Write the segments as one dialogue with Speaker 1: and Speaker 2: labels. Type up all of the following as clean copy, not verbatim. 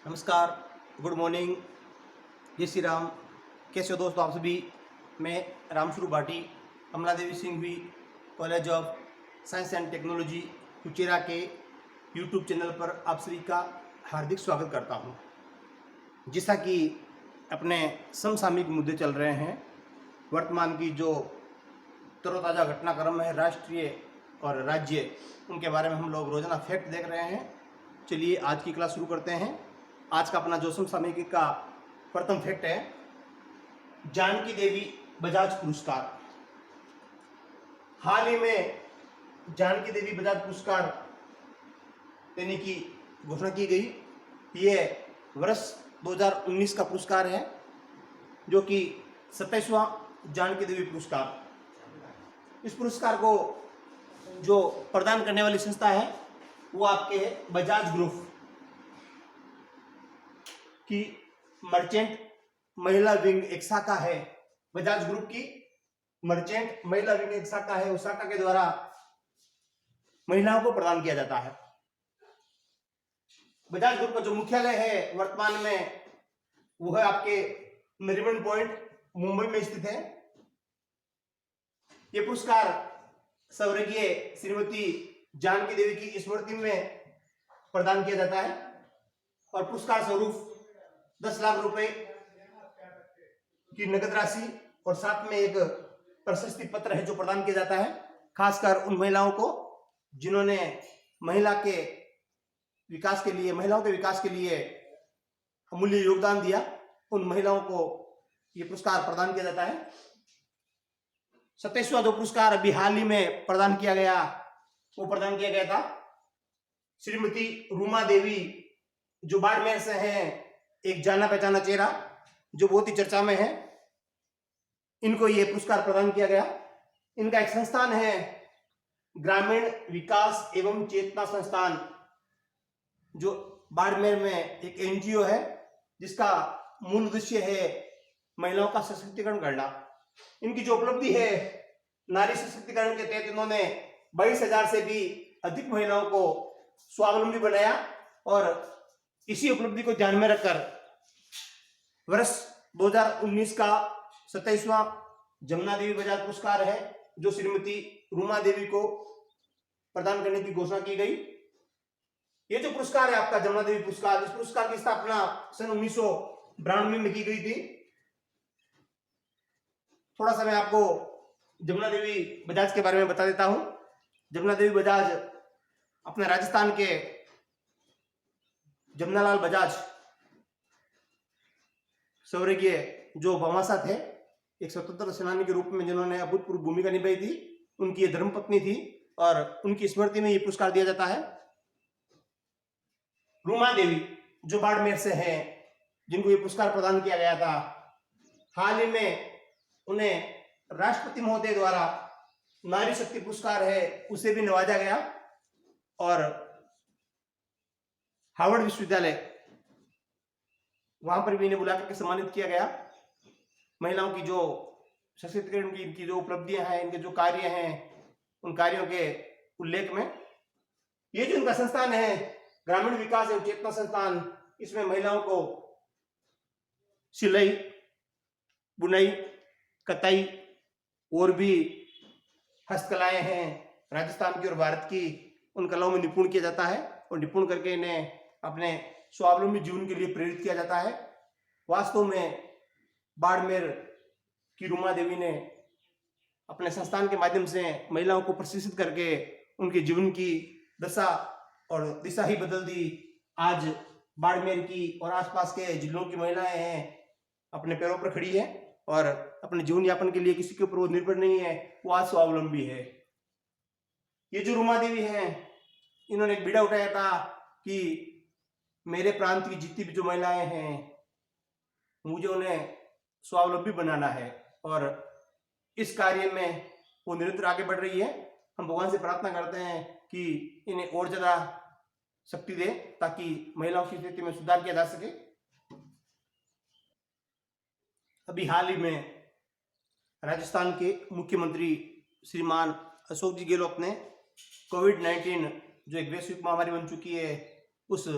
Speaker 1: नमस्कार, good morning, जय श्री राम। कैसे हो दोस्तों आप सभी। मैं Ramshuru Bhati, Kamla Devi Singhvi college of science and technology Kuchera के यूट्यूब चैनल पर आप सभी का हार्दिक स्वागत करता हूं। जैसा कि अपने समसामयिक मुद्दे चल रहे हैं, वर्तमान की जो तरोताज़ा घटनाक्रम है राष्ट्रीय और राज्य, उनके बारे में हम लोग रोजाना फैक्ट देख रहे हैं। चलिए आज की क्लास शुरू करते हैं। आज का अपना जो समसामयिक का प्रथम फैक्ट है, जानकी देवी बजाज पुरस्कार। हाल ही में जानकी देवी बजाज पुरस्कार देने की घोषणा की गई। ये वर्ष 2019 का पुरस्कार है, जो कि 27वां जानकी देवी पुरस्कार। इस पुरस्कार को जो प्रदान करने वाली संस्था है वो आपके बजाज ग्रुप की मर्चेंट महिला विंग एक शाखा है। बजाज ग्रुप की मर्चेंट महिला विंग एक शाखा है, उस शाखा के द्वारा महिलाओं को प्रदान किया जाता है। बजाज ग्रुप का जो मुख्यालय है वर्तमान में वो है आपके नरीमन पॉइंट, मुंबई में स्थित है। ये पुरस्कार स्वर्गीय श्रीमती जानकी देवी की स्मृति में प्रदान किया जाता है और पुरस्कार स्वरूप 10 लाख रुपए की नगद राशि और साथ में एक प्रशस्ति पत्र है जो प्रदान किया जाता है, खासकर उन महिलाओं को जिन्होंने महिलाओं के विकास के लिए अमूल्य योगदान दिया। उन महिलाओं को यह पुरस्कार प्रदान किया जाता है। 27वां जो पुरस्कार अभी हाल ही में प्रदान किया गया था श्रीमती रूमा देवी, जो बाड़मेर से हैं, एक जाना पहचाना चेहरा जो बहुत ही चर्चा में है। इनको यह पुरस्कार प्रदान किया गया। इनका एक संस्थान है ग्रामीण विकास एवं चेतना संस्थान, जो बाड़मेर में एक एनजीओ है जिसका मूल उद्देश्य है महिलाओं का सशक्तिकरण करना। इनकी जो उपलब्धि है नारी सशक्तिकरण के तहत इन्होंने 22,000 से भी अधिक महिलाओं को स्वावलंबी बनाया और इसी उपलब्धि को ध्यान में रखकर वर्ष 2019 का 27वां जमुना देवी बजाज पुरस्कार है जो श्रीमती रूमा देवी को प्रदान करने की घोषणा की गई। ये जो पुरस्कार है आपका जमुना देवी पुरस्कार, इस पुरस्कार की स्थापना सन 1992 में की गई थी। थोड़ा सा मैं आपको जमुना देवी बजाज के बारे में बता देता हूं। जमुना देवी बजाज अपने राजस्थान के जमनालाल बजाज स्वर्गीय जो भामाशाह थे, एक स्वतंत्र सेनानी के रूप में जिन्होंने अभूतपूर्व भूमिका निभाई थी, उनकी ये धर्मपत्नी थी और उनकी स्मृति में ये पुरस्कार दिया जाता है। रूमा देवी जो बाड़मेर से हैं, जिनको ये पुरस्कार प्रदान किया गया था, हाल ही में उन्हें राष्ट्रपति महोदय द्वारा नारी शक्ति पुरस्कार है उसे भी नवाजा गया और हार्वर्ड विश्वविद्यालय वहां पर भी इन्हें बुला करके सम्मानित किया गया। महिलाओं की जो सशक्तिकरण की इनकी जो उपलब्धियां हैं, इनके जो कार्य हैं, उन कार्यों के उल्लेख में ये जो इनका संस्थान है ग्रामीण विकास एवं चेतना संस्थान, इसमें महिलाओं को सिलाई, बुनाई, कताई और भी हस्तकलाएं हैं राजस्थान की और भारत की, उन कलाओं में निपुण किया जाता है और निपुण करके इन्हें अपने स्वावलंबी जीवन के लिए प्रेरित किया जाता है। वास्तव में बाड़मेर की रूमा देवी ने अपने संस्थान के माध्यम से महिलाओं को प्रशिक्षित करके उनके जीवन की दशा और दिशा ही बदल दी। आज बाड़मेर की और आसपास के जिलों की महिलाएं हैं अपने पैरों पर खड़ी है और अपने जीवन यापन के लिए किसी के ऊपर वो निर्भर नहीं है, वो आज स्वावलंबी है। ये जो रूमा देवी हैं, इन्होंने एक बीड़ा उठाया था कि मेरे प्रांत की जितनी भी जो महिलाएं हैं मुझे उन्हें स्वावलंबी बनाना है और इस कार्य में वो निरंतर आगे बढ़ रही है। हम भगवान से प्रार्थना करते हैं कि इन्हें और ज्यादा शक्ति दे ताकि महिलाओं की स्थिति में सुधार किया जा सके। अभी हाल ही में राजस्थान के मुख्यमंत्री श्रीमान अशोक जी गहलोत ने कोविड-19 जो एक वैश्विक महामारी बन चुकी है, उस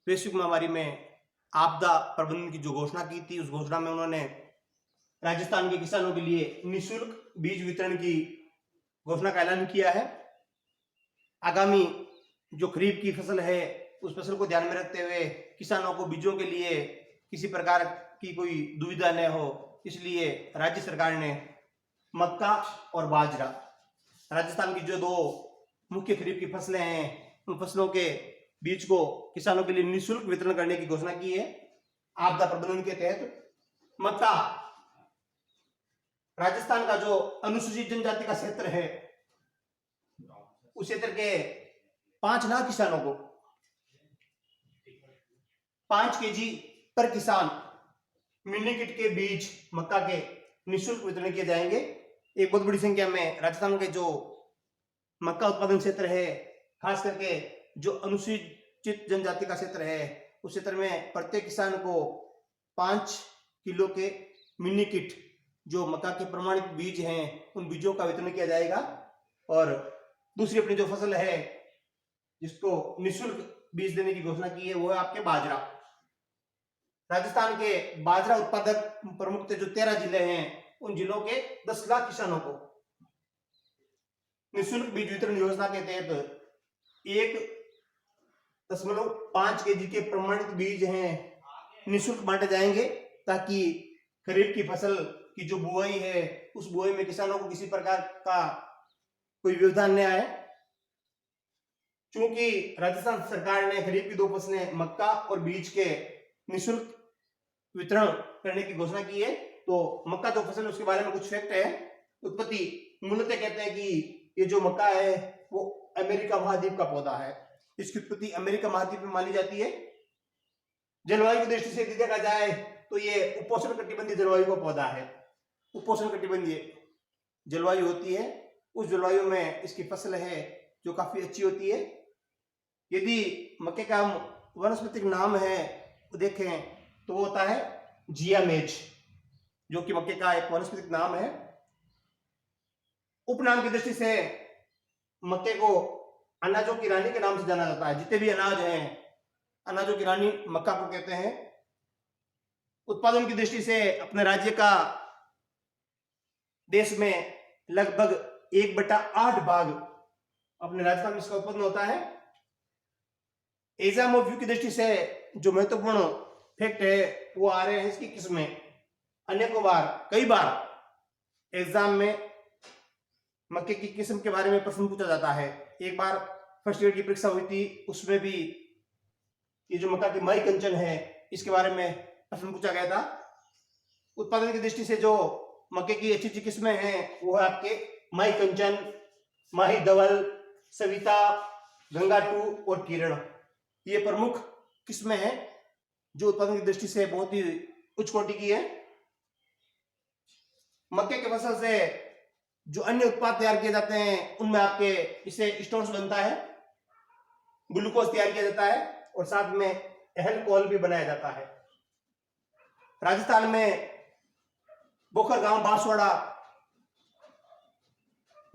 Speaker 1: वैश्विक महामारी में आपदा प्रबंधन की जो घोषणा की थी, उस घोषणा में उन्होंने राजस्थान के किसानों के लिए निःशुल्क बीज वितरण की घोषणा का ऐलान किया है। आगामी जो खरीफ की फसल है, उस फसल को ध्यान में रखते हुए किसानों को बीजों के लिए किसी प्रकार की कोई दुविधा न हो, इसलिए राज्य सरकार ने मक्का और बाजरा, राजस्थान की जो दो मुख्य खरीफ की फसलें हैं, उन फसलों के बीज को किसानों के लिए निःशुल्क वितरण करने की घोषणा की है। आपदा प्रबंधन के तहत मक्का, राजस्थान का जो अनुसूचित जनजाति का क्षेत्र है, उस क्षेत्र के 5 लाख किसानों को 5 केजी पर किसान मिनी किट के बीज मक्का के निःशुल्क वितरण किए जाएंगे। एक बहुत बड़ी संख्या में राजस्थान के जो मक्का उत्पादन क्षेत्र है, खास करके जो अनुसूचित जनजाति का क्षेत्र है, उस क्षेत्र में प्रत्येक किसान को 5 किलो के मिनी किट, जो मक्का के प्रमाणित बीज हैं, उन बीजों का वितरण किया जाएगा। और दूसरी अपनी जो फसल है जिसको निःशुल्क बीज देने की घोषणा की है, वो है आपके बाजरा। राजस्थान के बाजरा उत्पादक प्रमुख जो 13 जिले हैं, उन जिलों के 10 लाख किसानों को निःशुल्क बीज वितरण योजना के तहत 1.5 केजी के प्रमाणित बीज हैं, निःशुल्क बांटे जाएंगे, ताकि खरीफ की फसल की जो बुआई है, उस बुआई में किसानों को किसी प्रकार का कोई व्यवधान न आए। चूंकि राजस्थान सरकार ने खरीफ की 2 फसलें मक्का और बीज के निःशुल्क वितरण करने की घोषणा की है, तो मक्का जो फसल है उसके बारे में कुछ फैक्ट है। उत्पत्ति मूलतः कहते हैं कि ये जो मक्का है वो अमेरिका महाद्वीप का पौधा है। इसकी उत्पत्ति अमेरिका महाद्वीप में मानी जाती है। जलवायु की दृष्टि से यदि देखा जाए तो ये उपोष्ण कटिबंधीय जलवायु का पौधा है। उपोष्ण कटिबंधीय जलवायु होती है, उस जलवायु में इसकी फसल है जो काफी अच्छी होती है। यदि मक्के का वनस्पतिक नाम है वो देखें तो वो होता है जियामेज, जो कि मक्के का एक वनस्पतिक नाम है। उपनाम की दृष्टि से मक्के को अनाजों की रानी के नाम से जाना जाता है। जितने भी अनाज हैं, अनाजों की रानी मक्का को कहते हैं। उत्पादन की दृष्टि से अपने राज्य का देश में लगभग 1/8 भाग अपने राजस्थान में इसका उत्पादन होता है। एग्जाम ऑफ व्यू की दृष्टि से जो महत्वपूर्ण फैक्ट है वो आ रहे हैं इसकी किस्में। अनेकों बार, कई बार एग्जाम में मक्के की किस्म के बारे में प्रश्न पूछा जाता है। एक बार फर्स्ट ईयर की परीक्षा हुई थी, उसमें भी ये जो मक्का की माई कंचन है इसके बारे में प्रश्न पूछा गया था। उत्पादन की दृष्टि से जो मक्के की अच्छी अच्छी किस्में हैं वो है आपके माई कंचन, माही धवल, सविता, गंगा 2 और किरण। ये प्रमुख किस्में हैं जो उत्पादन की दृष्टि से बहुत ही उच्च कोटि की है। मक्के की फसल से जो अन्य उत्पाद तैयार किए जाते हैं उनमें आपके इसे स्टोन्स बनता है, ग्लूकोज तैयार किया जाता है और साथ में एल्कोहल भी बनाया जाता है। राजस्थान में बोखर गांव बांसवाड़ा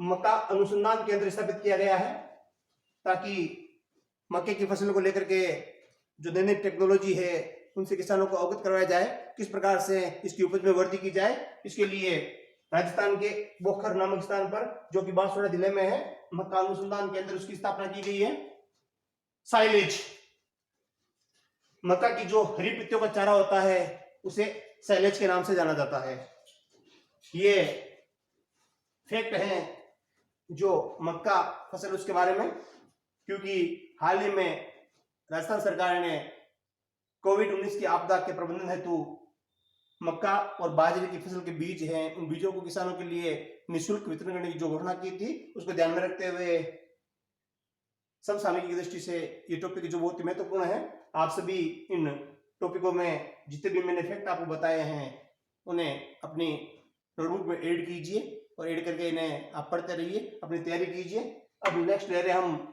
Speaker 1: मक्का अनुसंधान केंद्र स्थापित किया गया है, ताकि मक्के की फसल को लेकर के जो दैनिक टेक्नोलॉजी है उनसे किसानों को अवगत करवाया जाए, किस प्रकार से इसकी उपज में वृद्धि की जाए। इसके लिए राजस्थान के बोखर नामक स्थान पर, जो कि बांसवाड़ा जिले में है, मक्का अनुसंधान केंद्र, उसकी स्थापना की गई है। साइलेज, मक्का की जो हरी पत्तियों का चारा होता है उसे साइलेज के नाम से जाना जाता है। ये फैक्ट है जो मक्का फसल उसके बारे में, क्योंकि हाल ही में राजस्थान सरकार ने कोविड-19 की आपदा के प्रबंधन हेतु मक्का और बाजरे की फसल के बीज हैं, उन बीजों को किसानों के लिए निःशुल्क वितरण करने की जो घोषणा की थी, उसको ध्यान में रखते हुए समसामयिक की दृष्टि से ये टॉपिक जो बहुत ही महत्वपूर्ण है। आप सभी इन टॉपिकों में जितने भी मैंने फैक्ट आपको बताए हैं उन्हें अपनी नोटबुक में ऐड कीजिए और ऐड करके इन्हें आप पढ़ते रहिए, अपनी तैयारी कीजिए। अब नेक्स्ट ले रहे हम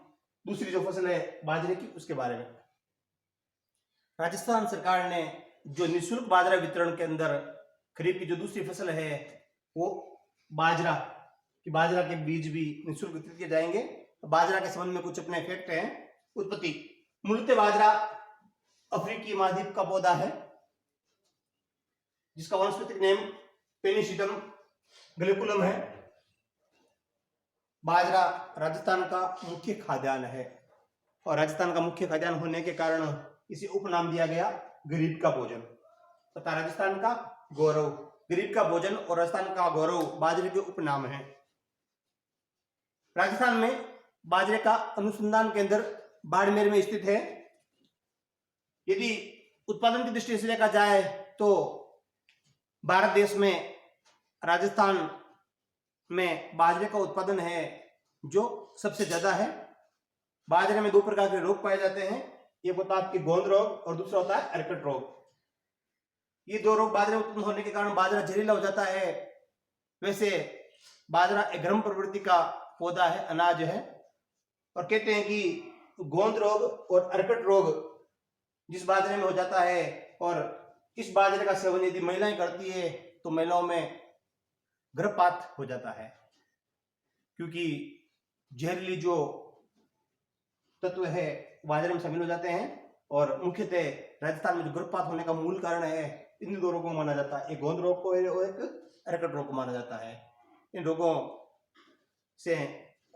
Speaker 1: दूसरी जो फसल है बाजरे की, उसके बारे में। राजस्थान सरकार ने जो निःशुल्क बाजरा वितरण के अंदर खरीफ की जो दूसरी फसल है वो बाजरा के बीज भी निःशुल्क वितरित किए जाएंगे। बाजरा के संबंध में कुछ अपने फैक्ट हैं। उत्पत्ति, मूलतः बाजरा अफ्रीकी महाद्वीप का पौधा है जिसका वानस्पतिक नेम पेनिसिडम गलिकुलम है। बाजरा राजस्थान का मुख्य खाद्यान्न है और राजस्थान का मुख्य खाद्यान्न होने के कारण इसे उपनाम दिया गया गरीब का भोजन तथा राजस्थान का गौरव। गरीब का भोजन और राजस्थान का गौरव बाजरे के उपनाम है। राजस्थान में बाजरे का अनुसंधान केंद्र बाड़मेर में स्थित है। यदि उत्पादन की दृष्टि से देखा जाए तो भारत देश में राजस्थान में बाजरे का उत्पादन है जो सबसे ज्यादा है। बाजरे में दो प्रकार के रोग पाए जाते हैं, एक होता है आपकी गोंद रोग और दूसरा होता है अर्कट रोग। ये दो रोग बाजरे उत्पन्न होने के कारण बाजरा जहरीला हो जाता है। वैसे बाजरा एक गर्म प्रवृत्ति का पौधा है, अनाज है, और कहते हैं कि गोंद रोग और अर्कट रोग जिस बाजरे में हो जाता है और इस बाजरे का सेवन यदि महिलाएं करती है तो महिलाओं में गर्भपात हो जाता है, क्योंकि जहरीली जो तत्व है बाजरे में शामिल हो जाते हैं। और मुख्यतः राजस्थान में जो गर्भपात होने का मूल कारण है इन दो रोगों को माना जाता है, एक गोंद रोग को और एक अर्कट रोग को माना जाता है। इन रोगों से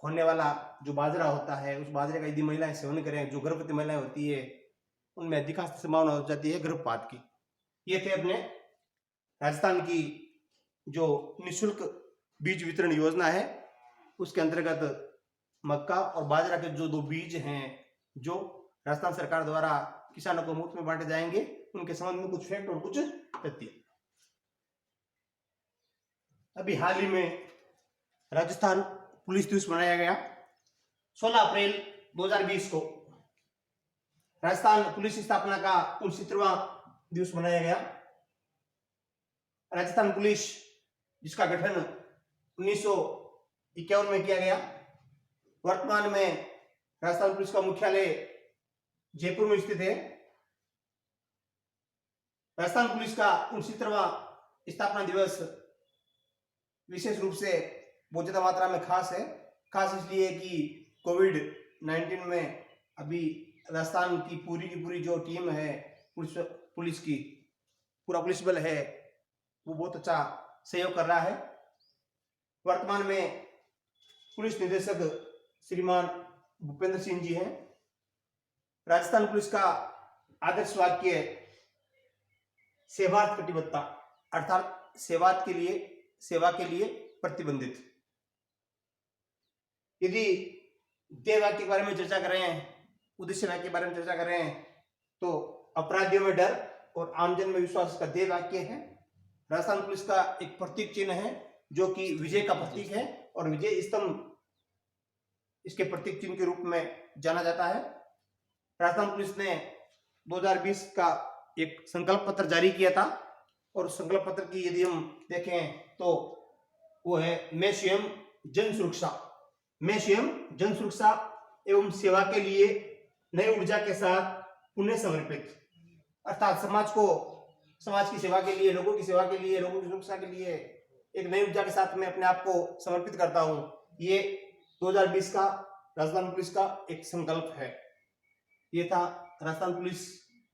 Speaker 1: होने वाला जो बाजरा होता है उस बाजरे का यदि महिलाएं सेवन करें, जो गर्भवती महिलाएं होती है उनमें अधिकांश संभावना हो जाती है गर्भपात की। ये थे अपने राजस्थान की जो निःशुल्क बीज वितरण योजना है उसके अंतर्गत मक्का और बाजरा के जो दो बीज हैं जो राजस्थान सरकार द्वारा किसानों को मुफ्त में बांटे जाएंगे, उनके संबंध में कुछ फैक्ट और कुछ तथ्य। अभी हाल ही में राजस्थान पुलिस दिवस मनाया गया। 16 अप्रैल 2020 को राजस्थान पुलिस स्थापना का 69वां दिवस मनाया गया। राजस्थान पुलिस जिसका गठन 1951 में किया गया, वर्तमान में राजस्थान पुलिस का मुख्यालय जयपुर में स्थित है। राजस्थान पुलिस का 69वां स्थापना दिवस विशेष रूप से बहुत ज्यादा मात्रा में खास है। खास इसलिए कि कोविड-19 में अभी राजस्थान की पूरी जो टीम है पुलिस की, पूरा पुलिस बल है, वो बहुत अच्छा सहयोग कर रहा है। वर्तमान में पुलिस निदेशक श्रीमान भूपेंद्र सिंह जी हैं। राजस्थान पुलिस का आदर्श वाक्य सेवार्थ कटिबद्धता, अर्थात सेवा के लिए प्रतिबंधित। यदि ध्येय वाक्य के बारे में चर्चा करें, उद्देश्य वाक्य के बारे में चर्चा करें तो अपराधियों में डर और आमजन में विश्वास का ध्येय वाक्य है। राजस्थान पुलिस का एक प्रतीक चिन्ह है जो कि विजय का प्रतीक है और विजय स्तंभ इसके प्रतीक चिन्ह के रूप में जाना जाता है। राजस्थान पुलिस ने 2020 का एक संकल्प पत्र जारी किया था और संकल्प पत्र की यदि हम देखें तो वो है मैं स्वयं जन सुरक्षा एवं सेवा के लिए नई ऊर्जा के साथ पुनः समर्पित। अर्थात समाज की सेवा के लिए, लोगों की सेवा के लिए, लोगों की सुरक्षा के लिए एक नई ऊर्जा के साथ मैं अपने आप को समर्पित करता हूं। ये 2020 का राजस्थान पुलिस का एक संकल्प है। ये था राजस्थान पुलिस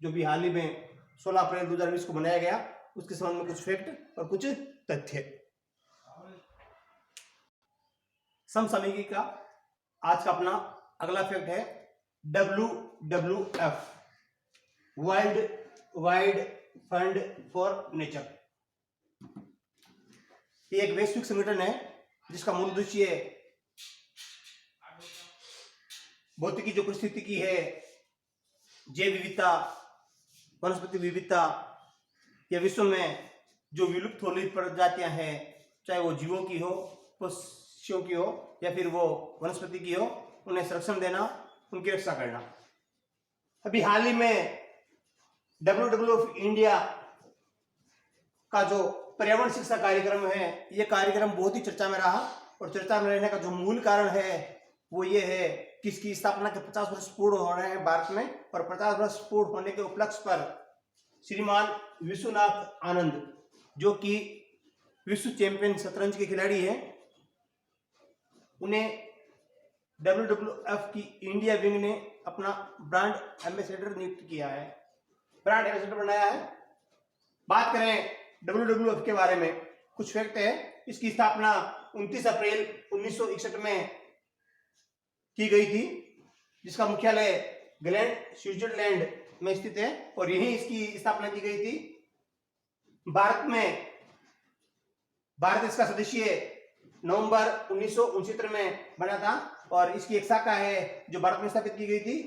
Speaker 1: जो भी हाल ही में 16 अप्रैल 2020 को मनाया गया, उसके संबंध में कुछ फैक्ट और कुछ तथ्य। समसामयिकी का आज का अपना अगला फैक्ट है WWF, world wide fund for nature. ये एक वैश्विक संगठन है जिसका मूल उद्देश्य भौतिकी जो परिस्थिति है, जैव विविधता, वनस्पति विविधता या विश्व में जो विलुप्त हो रही प्रजातियां हैं, चाहे वो जीवों की हो, पक्षियों की हो या फिर वो वनस्पति की हो, उन्हें संरक्षण देना, उनकी रक्षा करना। अभी हाल ही में WWF इंडिया का जो पर्यावरण शिक्षा कार्यक्रम है, ये कार्यक्रम बहुत ही चर्चा में रहा और चर्चा में रहने का जो मूल कारण है वो ये है कि इसकी स्थापना के 50 वर्ष पूर्ण हो रहे हैं भारत में, और 50 वर्ष पूर्ण होने के उपलक्ष्य पर श्रीमान विश्वनाथ आनंद जो कि विश्व चैंपियन शतरंज के खिलाड़ी हैं, उन्हें WWF की इंडिया विंग ने अपना ब्रांड एम्बेसडर नियुक्त किया है। ब्रांड एम्बेसडर बनाया है। बात करें WWF के बारे में, कुछ फैक्ट है। इसकी स्थापना 29 अप्रैल 1961 में की गई थी, जिसका मुख्यालय ग्लैंड स्विट्जरलैंड में स्थित है और यहीं इसकी स्थापना की गई थी। भारत इसका सदस्य नवंबर 1969 में बना था और इसकी एक शाखा है जो भारत में स्थापित की गई थी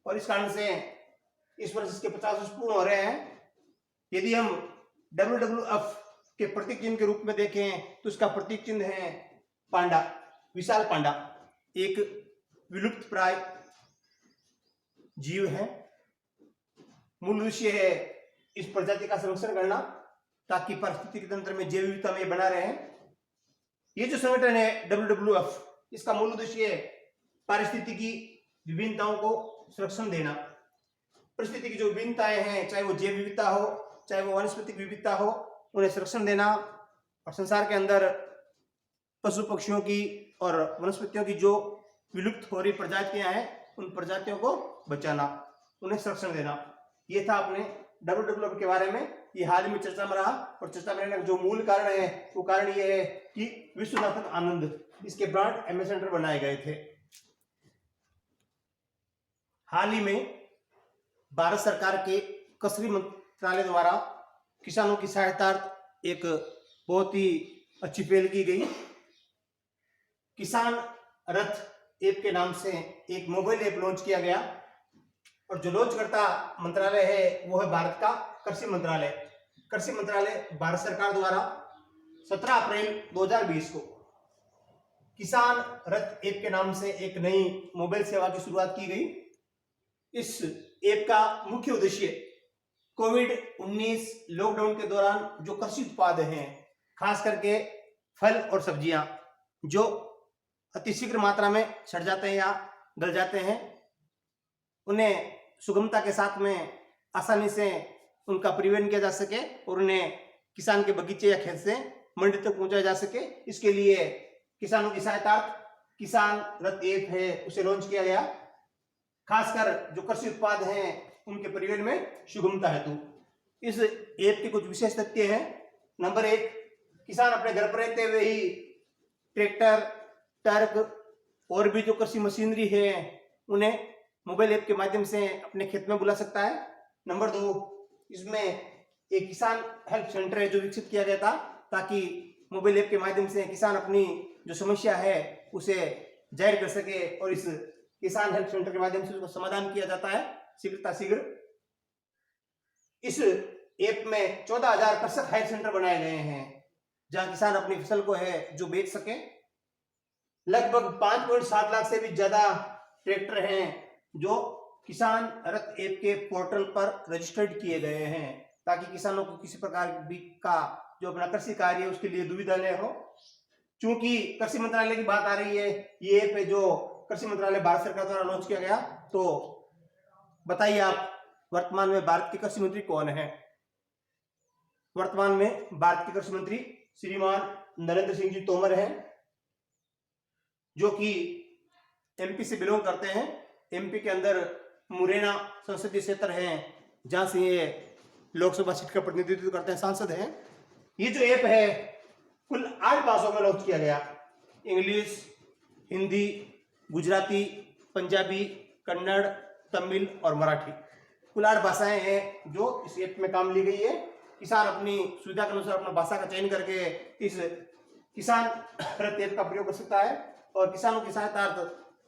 Speaker 1: और इस कारण से इस वर्ष इसके 50 वर्ष पूर्ण हो रहे हैं। यदि हम WWF के प्रतीक चिन्ह के रूप में देखें तो इसका प्रतीक चिन्ह है पांडा, विशाल पांडा, एक विलुप्त प्राय जीव है। मूल उद्देश्य है इस प्रजाति का संरक्षण करना ताकि पारिस्थितिकी तंत्र में जैव विविधता में बना रहे। ये जो संगठन है WWF, इसका मूल उद्देश्य है पारिस्थितिकी विभिन्नताओं को संरक्षण देना। परिस्थिति की जो विभिन्नताएं हैं, चाहे वो जैव विविधता हो, चाहे वो वनस्पतिक विविधता हो, उन्हें संरक्षण देना और संसार के अंदर पशु पक्षियों की और वनस्पतियों की जो विलुप्त हो रही प्रजातियां हैं, उन प्रजातियों को बचाना, उन्हें संरक्षण देना। ये था अपने WWF के बारे में। ये हाल ही में चर्चा में रहा और चर्चा में रहने का जो मूल कारण है वो कारण ये है कि विश्वनाथन आनंद इसके ब्रांड एम्बेसडर बनाए गए थे। हाल ही में भारत सरकार के कृषि मंत्रालय द्वारा किसानों की सहायता एक बहुत ही अच्छी पहल की गई। किसान रथ ऐप के नाम से एक मोबाइल ऐप लॉन्च किया गया और जो लॉन्च करता मंत्रालय है वो है भारत का कृषि मंत्रालय। कृषि मंत्रालय भारत सरकार द्वारा 17 अप्रैल 2020 को किसान रथ ऐप के नाम से एक नई मोबाइल सेवा की शुरुआत की गई। इस ऐप का मुख्य उद्देश्य कोविड-19 लॉकडाउन के दौरान जो कृषि उत्पाद हैं, खास करके फल और सब्जियां जो अतिशीघ्र मात्रा में सड़ जाते हैं या गल जाते हैं, उन्हें सुगमता के साथ में आसानी से उनका परिवहन किया जा सके और उन्हें किसान के बगीचे या खेत से मंडी तक पहुंचाया जा सके। इसके लिए किसानों की सहायता किसान रथ ऐप है उसे लॉन्च किया गया। खासकर जो कृषि उत्पाद हैं उनके परिवहन में सुगमता हेतु इस ऐप के कुछ विशेष तथ्य हैं। नंबर 1, किसान अपने घर पर रहते हुए ही ट्रैक्टर, ट्रक और भी जो कृषि मशीनरी है उन्हें मोबाइल ऐप के माध्यम से अपने खेत में बुला सकता है। नंबर 2, इसमें एक किसान हेल्प सेंटर है जो विकसित किया गया था ताकि मोबाइल ऐप के माध्यम से किसान अपनी जो समस्या है उसे जाहिर कर सके और इस किसान हेल्प सेंटर के माध्यम से उसका समाधान किया जाता है शीघ्र। इस ऐप में 14,000 कृषक हेल्प सेंटर बनाए गए हैं जहां किसान अपनी फसल को है जो बेच सके। लगभग 5.7 लाख से भी ज्यादा ट्रैक्टर हैं जो किसान रथ ऐप के पोर्टल पर रजिस्टर्ड किए गए हैं ताकि किसानों को किसी प्रकार का जो अपना कृषि कार्य है उसके लिए दुविधा न हो। चूंकि कृषि मंत्रालय की बात आ रही है, ये ऐप है जो कृषि मंत्रालय भारत सरकार द्वारा लॉन्च किया गया। तो बताइए आप, वर्तमान में भारत के कृषि मंत्री कौन है? वर्तमान में भारत के कृषि मंत्री श्रीमान नरेंद्र सिंह जी तोमर हैं, जो कि MP से बिलोंग करते हैं। MP के अंदर मुरैना संसदीय क्षेत्र है जहां से ये लोकसभा सीट का प्रतिनिधित्व करते हैं, सांसद हैं। ये जो ऐप है कुल 8 भाषाओं में लॉन्च किया गया। इंग्लिश, हिंदी, गुजराती, पंजाबी, कन्नड़, तमिल और मराठी, कुल 8 भाषाएं हैं जो इस ऐप में काम ली गई है। किसान अपनी सुविधा के अनुसार अपना भाषा का चयन करके इस किसान रथ ऐप का प्रयोग कर सकता है और किसानों की सहायता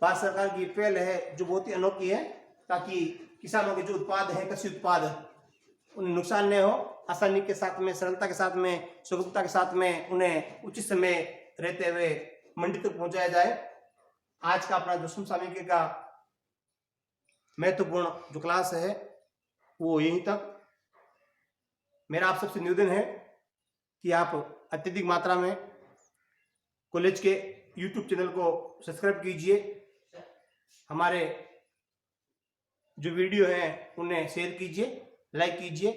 Speaker 1: भारत सरकार की पहल है जो बहुत ही अनोखी है ताकि किसानों के जो उत्पाद हैं, कृषि उत्पाद, उन्हें नुकसान न हो, आसानी के साथ में, सरलता के साथ में, सुगमता के साथ में उन्हें उचित समय रहते हुए मंडी तक पहुंचाया जाए। आज का अपना जो समसामयिकी का महत्वपूर्ण जो क्लास है वो यहीं तक। मेरा आप सबसे निवेदन है कि आप अत्यधिक मात्रा में कॉलेज के YouTube चैनल को सब्सक्राइब कीजिए, हमारे जो वीडियो हैं उन्हें शेयर कीजिए, लाइक कीजिए।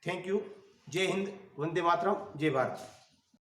Speaker 1: Thank you. जय हिंद, वंदे मातरम, जय भारत।